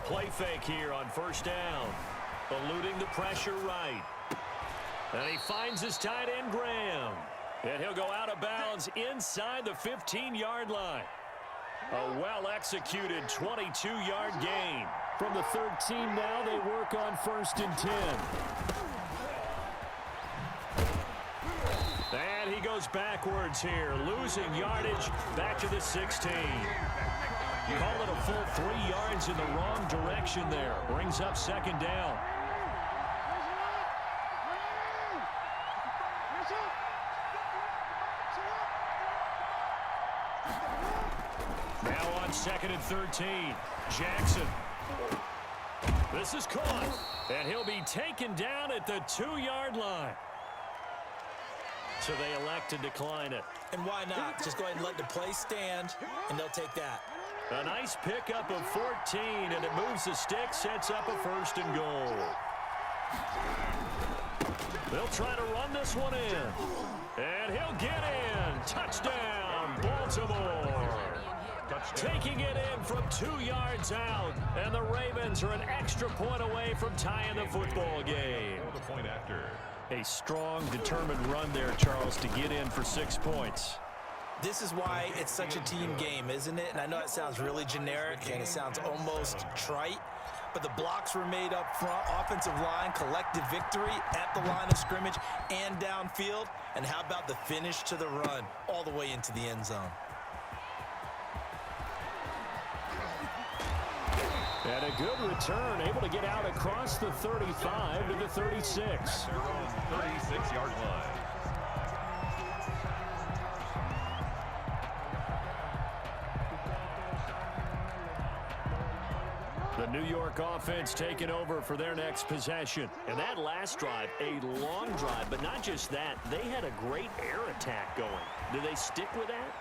play fake here on first down. Eluding the pressure right. And he finds his tight end, Graham. And he'll go out of bounds inside the 15-yard line. A well-executed 22-yard gain. From the 13 now, they work on 1st and 10. And he goes backwards here, losing yardage back to the 16. You call it a full 3 yards in the wrong direction there. Brings up 2nd down. Now on 2nd and 13. Jackson. This is caught. And he'll be taken down at the 2-yard line. So they elect to decline it. And why not? Just go ahead and let the play stand, and they'll take that. A nice pickup of 14, and it moves the stick, sets up a 1st and goal. They'll try to run this one in. And he'll get in. Touchdown, Baltimore. Taking it in from 2 yards out. And the Ravens are an extra point away from tying the football game. The point after. A strong, determined run there, Charles, to get in for 6 points. This is why it's such a team game, isn't it? And I know it sounds really generic and it sounds almost trite, but the blocks were made up front, offensive line, collective victory at the line of scrimmage and downfield. And how about the finish to the run all the way into the end zone? And a good return, able to get out across the 35 to the 36. Their own 36-yard line. The New York offense taking over for their next possession. And that last drive, a long drive, but not just that. They had a great air attack going. Do they stick with that?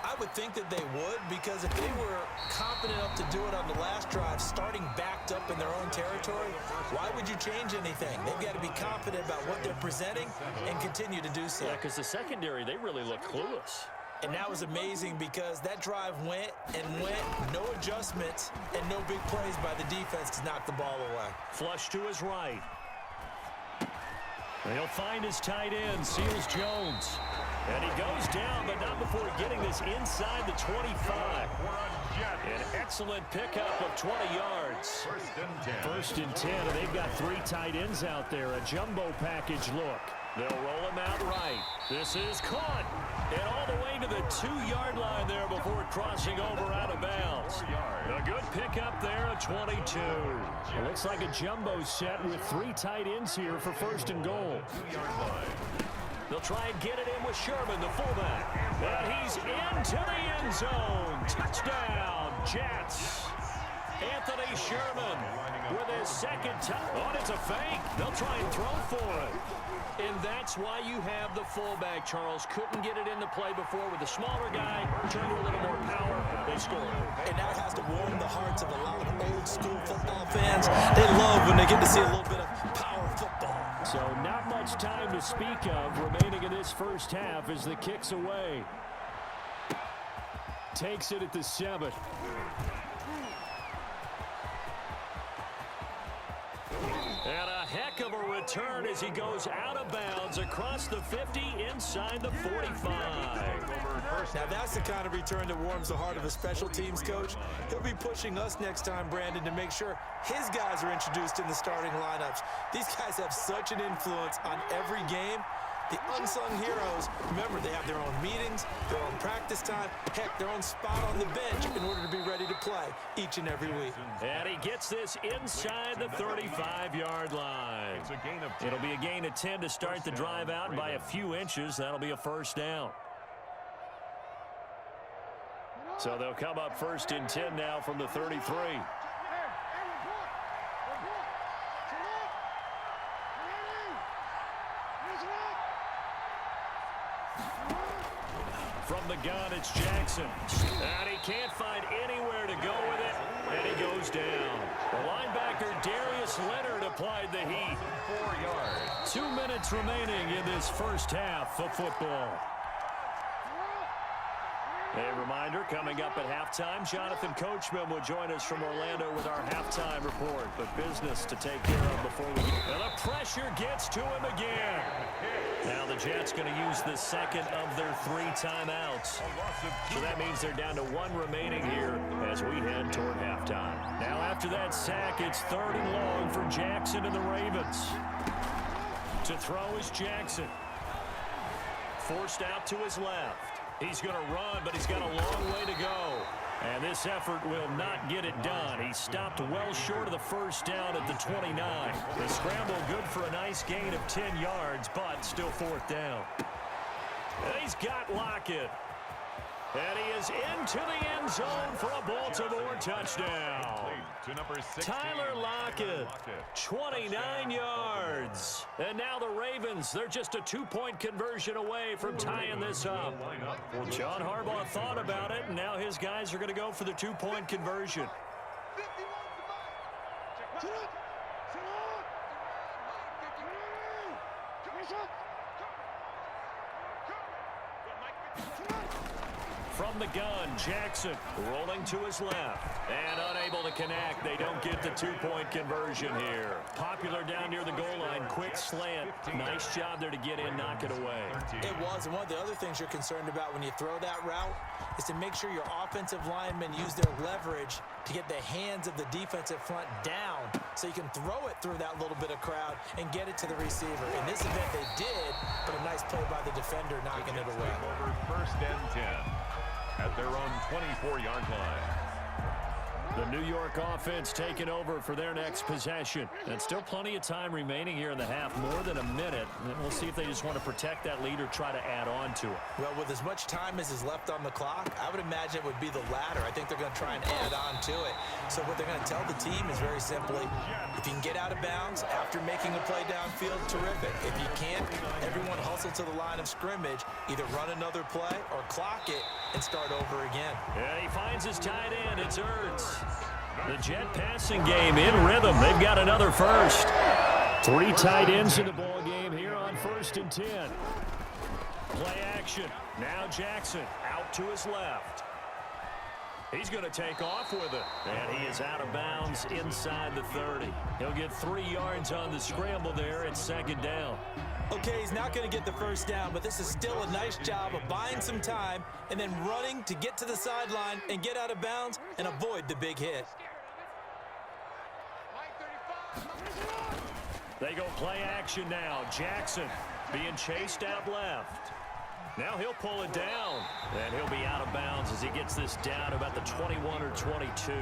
I would think that they would, because if they were confident enough to do it on the last drive, starting backed up in their own territory, why would you change anything? They've got to be confident about what they're presenting and continue to do so. Yeah, because the secondary, they really look clueless. And that was amazing because that drive went and went, no adjustments, and no big plays by the defense to knock the ball away. Flush to his right. He'll find his tight end, Seals Jones. And he goes down, but not before getting this inside the 25. An excellent pickup of 20 yards. 1st and 10. 1st and 10, and they've got 3 tight ends out there. A jumbo package look. They'll roll him out right. This is caught. And all the way to the 2-yard line there before crossing over out of bounds. A good pickup there, a 22. It looks like a jumbo set with 3 tight ends here for 1st and goal. 2-yard line. They'll try and get it in with Sherman, the fullback. And he's into the end zone. Touchdown, Jets. Anthony Sherman with his 2nd touch. Oh, it's a fake. They'll try and throw for it. And that's why you have the fullback, Charles. Couldn't get it into play before with the smaller guy. Turned to a little more power. They scored. And that has to warm the hearts of a lot of old-school football fans. They love when they get to see a little bit of power football. So not much time to speak of remaining in this first half as the kick's away. Takes it at the 7. And a heck of a return as he goes out of bounds across the 50 inside the 45. Now that's the kind of return that warms the heart of a special teams coach. He'll be pushing us next time, Brandon, to make sure his guys are introduced in the starting lineups. These guys have such an influence on every game. The unsung heroes, remember, they have their own meetings, their own practice time, heck, their own spot on the bench in order to be ready to play each and every week. And he gets this inside the 35-yard line. It'll be a gain of 10 to start the drive out by a few inches. That'll be a 1st down. So they'll come up 1st and 10 now from the 33. From the gun, it's Jackson. And he can't find anywhere to go with it, and he goes down. The linebacker, Darius Leonard, applied the heat. 4 yards. 2 minutes remaining in this first half of football. A reminder, coming up at halftime, Jonathan Coachman will join us from Orlando with our halftime report. But business to take care of before we get... And the pressure gets to him again. Now the Jets going to use the second of their 3 timeouts. So that means they're down to 1 remaining here as we head toward halftime. Now after that sack, it's 3rd and long for Jackson and the Ravens. To throw is Jackson. Forced out to his left. He's going to run, but he's got a long way to go. And this effort will not get it done. He stopped well short of the first down at the 29. The scramble good for a nice gain of 10 yards, but still 4th down. And he's got Lockett. And he is into the end zone for a Baltimore touchdown. To number 16, Tyler Lockett, 29 yards. And now the Ravens, they're just a 2-point conversion away from tying this up. Well, John Harbaugh thought about it, and now his guys are going to go for the 2-point conversion. From the gun, Jackson rolling to his left and unable to connect. They don't get the 2-point conversion here. Popular down near the goal line, quick slant. Nice job there to get in, knock it away. It was, and one of the other things you're concerned about when you throw that route is to make sure your offensive linemen use their leverage to get the hands of the defensive front down so you can throw it through that little bit of crowd and get it to the receiver. In this event, they did, but a nice play by the defender knocking it away. Over 1st and 10 at their own 24-yard line. The New York offense taking over for their next possession. And still plenty of time remaining here in the half, more than a minute. And we'll see if they just want to protect that lead or try to add on to it. Well, with as much time as is left on the clock, I would imagine it would be the latter. I think they're going to try and add on to it. So what they're going to tell the team is very simply, if you can get out of bounds after making a play downfield, terrific. If you can't, everyone hustle to the line of scrimmage, either run another play or clock it and start over again. And he finds his tight end. It's Ertz. The Jet passing game in rhythm. They've got another first. 3 tight ends in the ball game here on 1st and 10. Play action. Now Jackson out to his left. He's going to take off with it. And he is out of bounds inside the 30. He'll get 3 yards on the scramble there at 2nd down. Okay, he's not going to get the first down, but this is still a nice job of buying some time and then running to get to the sideline and get out of bounds and avoid the big hit. They go play action now. Jackson being chased out left. Now he'll pull it down, and he'll be out of bounds as he gets this down about the 21 or 22.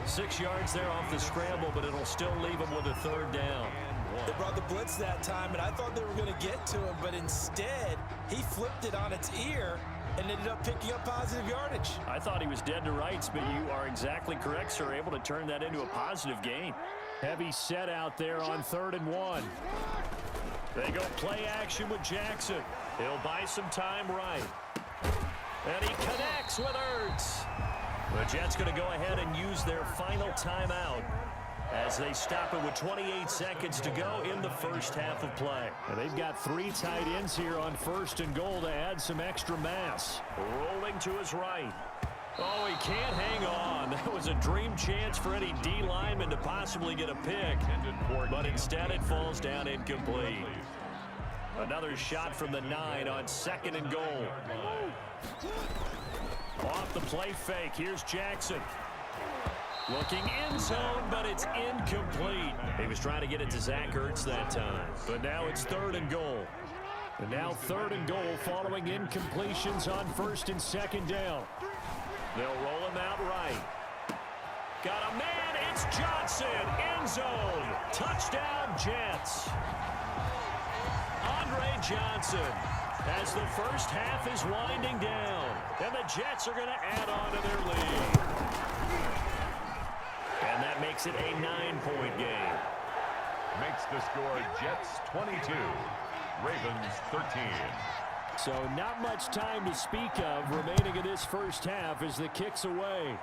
6 yards there off the scramble, but it'll still leave him with a 3rd down. They brought the blitz that time, and I thought they were going to get to him, but instead, he flipped it on its ear and ended up picking up positive yardage. I thought he was dead to rights, but you are exactly correct, sir. Able to turn that into a positive gain. Heavy set out there on 3rd and 1. They go play action with Jackson. He'll buy some time right. And he connects with Ertz. The Jets going to go ahead and use their final timeout as they stop it with 28 seconds to go in the first half of play. And they've got 3 tight ends here on 1st and goal to add some extra mass. Rolling to his right. Oh, he can't hang on. That was a dream chance for any D lineman to possibly get a pick. But instead it falls down incomplete. Another shot from the 9 on 2nd and goal. Off the play fake. Here's Jackson. Looking in zone, but it's incomplete. He was trying to get it to Zach Ertz that time. But now it's 3rd and goal. And now 3rd and goal following incompletions on 1st and 2nd down. They'll roll him out right. Got a man. It's Johnson. End zone. Touchdown, Jets. Andre Johnson as the first half is winding down. And the Jets are going to add on to their lead. And that makes it a 9-point game. Makes the score Jets 22, Ravens 13. So not much time to speak of remaining in this first half as the kick's away.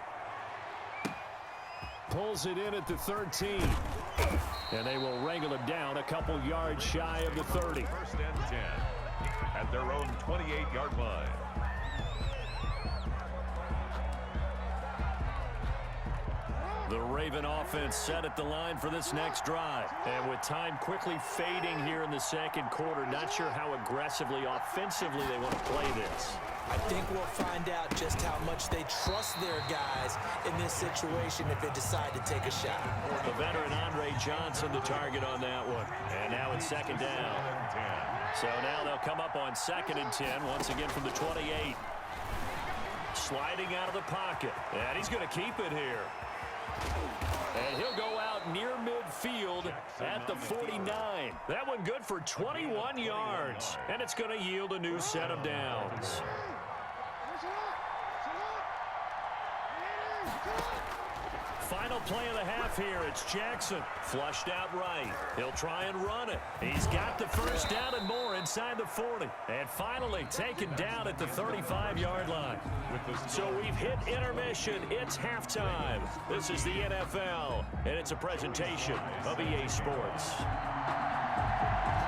Pulls it in at the 13. And they will wrangle him down a couple yards shy of the 30. 1st and 10 at their own 28-yard line. The Raven offense set at the line for this next drive. And with time quickly fading here in the second quarter, not sure how aggressively, offensively they want to play this. I think we'll find out just how much they trust their guys in this situation if they decide to take a shot. The veteran Andre Johnson, the target on that one. And now it's second down. So now they'll come up on 2nd and 10, once again from the 28. Sliding out of the pocket. And he's going to keep it here. And he'll go out near midfield at the 49. That one good for 21 yards. And it's going to yield a new set of downs. Final play of the half here. It's Jackson. Flushed out right. He'll try and run it. He's got the first down and more inside the 40. And finally taken down at the 35-yard line. So we've hit intermission. It's halftime. This is the NFL, and it's a presentation of EA Sports.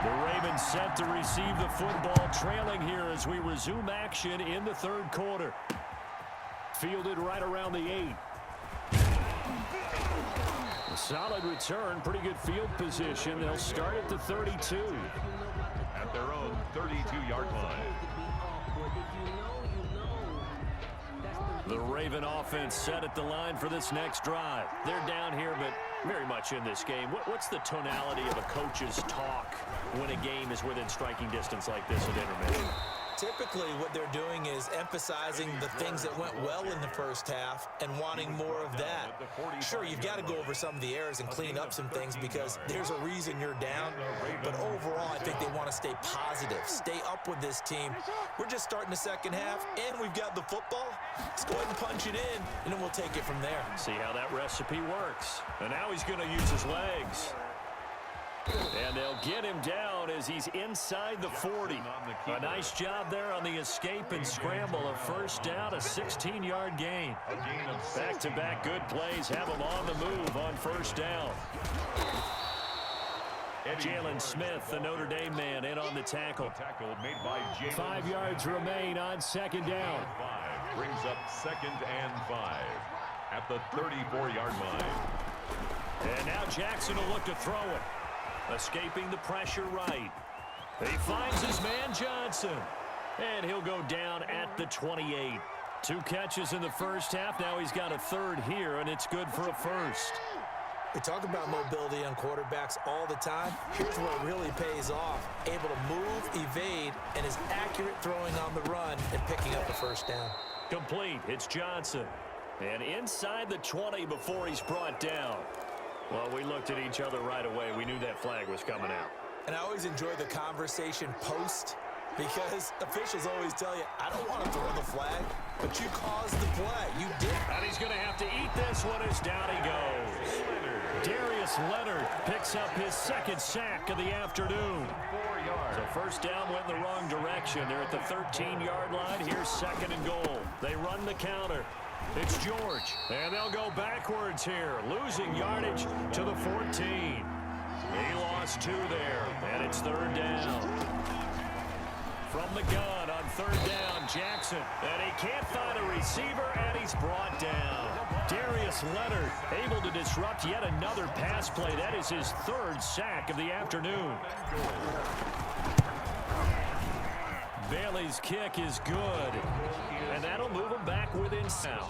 The Ravens set to receive the football, trailing here as we resume action in the third quarter. Fielded right around the 8. A solid return, pretty good field position. They'll start at the 32. At their own 32-yard line. The Raven offense set at the line for this next drive. They're down here, but very much in this game. What's the tonality of a coach's talk when a game is within striking distance like this at intermission? Typically, what they're doing is emphasizing the things that went well in the first half and wanting more of that. Sure, you've got to go over some of the errors and clean up some things because there's a reason you're down. But overall, I think they want to stay positive, stay up with this team. We're just starting the second half, and we've got the football. Let's go ahead and punch it in, and then we'll take it from there. See how that recipe works. And now he's going to use his legs. And they'll get him down as he's inside the 40. A nice job there on the escape and scramble. A first down, a 16-yard gain. Back-to-back good plays have him on the move on first down. Jalen Smith, the Notre Dame man, in on the tackle. 5 yards remain on second down. Brings up 2nd and 5 at the 34-yard line. And now Jackson will look to throw it. Escaping the pressure right. He finds his man Johnson. And he'll go down at the 28. 2 catches in the first half. Now he's got a third here, and it's good for a first. We talk about mobility on quarterbacks all the time. Here's where it really pays off. Able to move, evade, and is accurate throwing on the run and picking up the first down. Complete. It's Johnson. And inside the 20 before he's brought down. Well, we looked at each other right away. We knew that flag was coming out. And I always enjoy the conversation post because officials always tell you, I don't want to throw the flag, but you caused the play. You did. And he's going to have to eat this one as down he goes. Darius Leonard picks up his 2nd sack of the afternoon. 4 yards. So first down went in the wrong direction. They're at the 13-yard line. Here's 2nd and goal. They run the counter. It's George, and they'll go backwards here, losing yardage to the 14. He lost 2 there, and it's 3rd down. From the gun on 3rd down, Jackson, and he can't find a receiver, and he's brought down. Darius Leonard able to disrupt yet another pass play. That is his 3rd sack of the afternoon. Bailey's kick is good, and that'll move him back within sound.